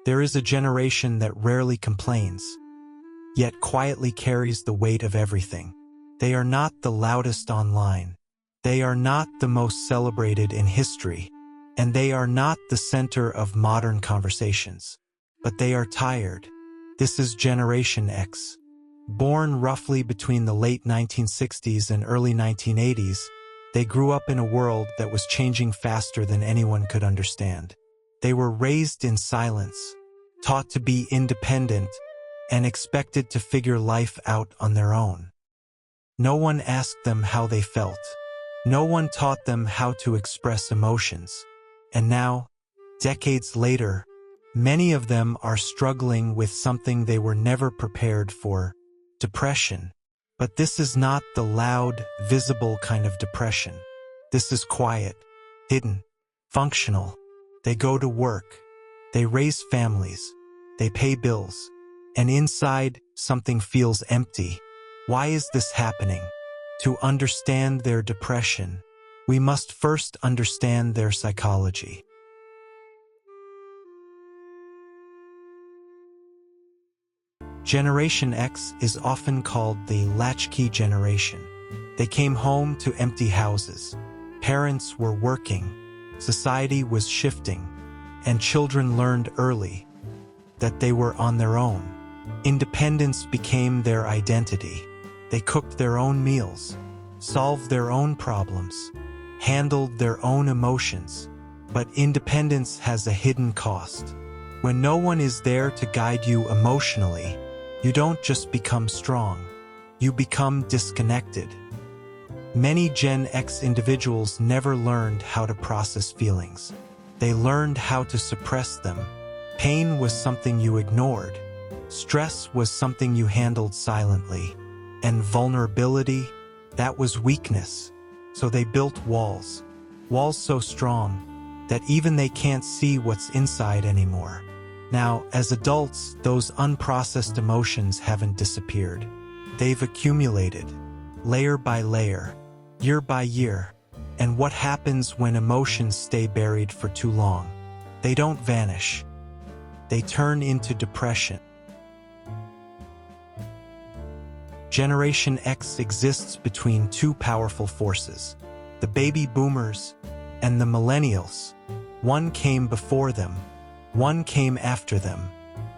There is a generation that rarely complains, yet quietly carries the weight of everything. They are not the loudest online. They are not the most celebrated in history, and they are not the center of modern conversations. But they are tired. This is Generation X. Born roughly between the late 1960s and early 1980s, they grew up in a world that was changing faster than anyone could understand. They were raised in silence, taught to be independent, and expected to figure life out on their own. No one asked them how they felt. No one taught them how to express emotions. And now, decades later, many of them are struggling with something they were never prepared for: depression. But this is not the loud, visible kind of depression. This is quiet, hidden, functional. They go to work, they raise families, they pay bills, and inside, something feels empty. Why is this happening? To understand their depression, we must first understand their psychology. Generation X is often called the latchkey generation. They came home to empty houses. Parents were working, society was shifting, and children learned early that they were on their own. Independence became their identity. They cooked their own meals, solved their own problems, handled their own emotions. But independence has a hidden cost. When no one is there to guide you emotionally, you don't just become strong, you become disconnected. Many Gen X individuals never learned how to process feelings. They learned how to suppress them. Pain was something you ignored. Stress was something you handled silently. And vulnerability, that was weakness. So they built walls. Walls so strong that even they can't see what's inside anymore. Now, as adults, those unprocessed emotions haven't disappeared. They've accumulated, layer by layer, year by year. And what happens when emotions stay buried for too long? They don't vanish. They turn into depression. Generation X exists between two powerful forces, the baby boomers and the millennials. One came before them, one came after them,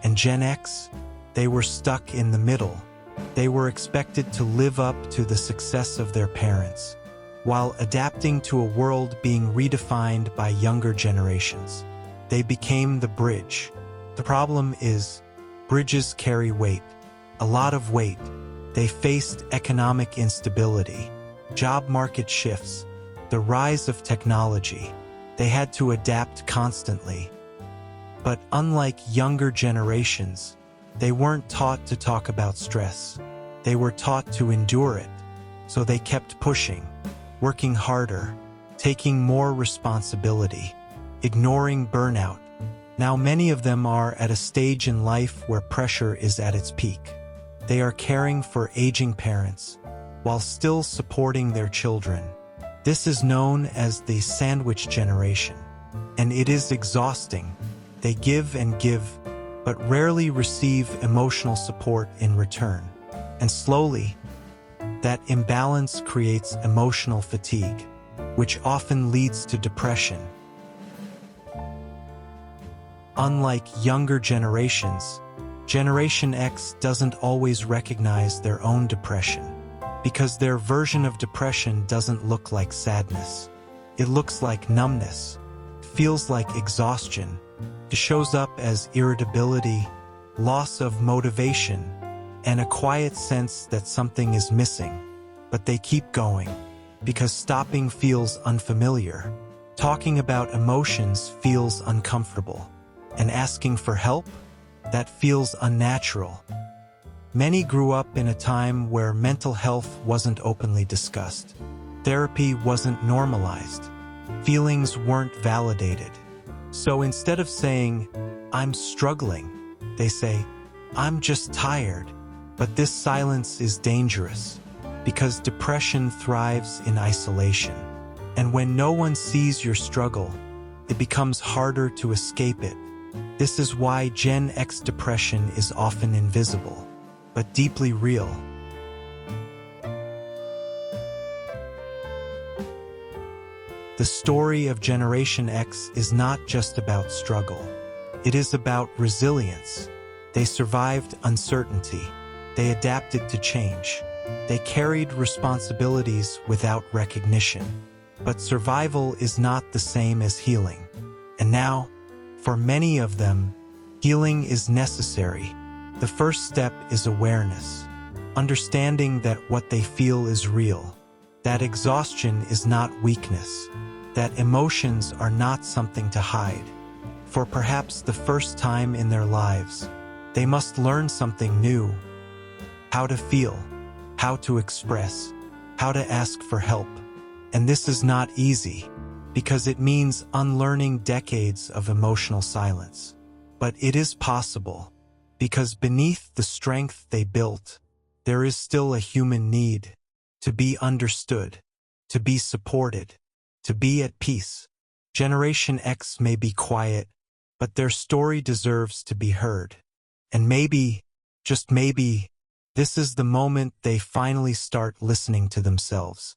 and Gen X, they were stuck in the middle. They were expected to live up to the success of their parents, while adapting to a world being redefined by younger generations. They became the bridge. The problem is, bridges carry weight, a lot of weight. They faced economic instability, job market shifts, the rise of technology. They had to adapt constantly. But unlike younger generations, they weren't taught to talk about stress. They were taught to endure it. So they kept pushing, working harder, taking more responsibility, ignoring burnout. Now many of them are at a stage in life where pressure is at its peak. They are caring for aging parents, while still supporting their children. This is known as the sandwich generation, and it is exhausting. They give and give, but rarely receive emotional support in return. And slowly, that imbalance creates emotional fatigue, which often leads to depression. Unlike younger generations, Generation X doesn't always recognize their own depression, because their version of depression doesn't look like sadness. It looks like numbness, feels like exhaustion. It shows up as irritability, loss of motivation, and a quiet sense that something is missing. But they keep going, because stopping feels unfamiliar. Talking about emotions feels uncomfortable, and asking for help, that feels unnatural. Many grew up in a time where mental health wasn't openly discussed. Therapy wasn't normalized. Feelings weren't validated. So instead of saying, "I'm struggling," they say, "I'm just tired." But this silence is dangerous, because depression thrives in isolation. And when no one sees your struggle, it becomes harder to escape it. This is why Gen X depression is often invisible, but deeply real. The story of Generation X is not just about struggle. It is about resilience. They survived uncertainty. They adapted to change. They carried responsibilities without recognition. But survival is not the same as healing. And now, for many of them, healing is necessary. The first step is awareness. Understanding that what they feel is real. That exhaustion is not weakness. That emotions are not something to hide. For perhaps the first time in their lives, they must learn something new. How to feel, how to express, how to ask for help. And this is not easy, because it means unlearning decades of emotional silence. But it is possible, because beneath the strength they built, there is still a human need to be understood, to be supported, to be at peace. Generation X may be quiet, but their story deserves to be heard. And maybe, just maybe, this is the moment they finally start listening to themselves.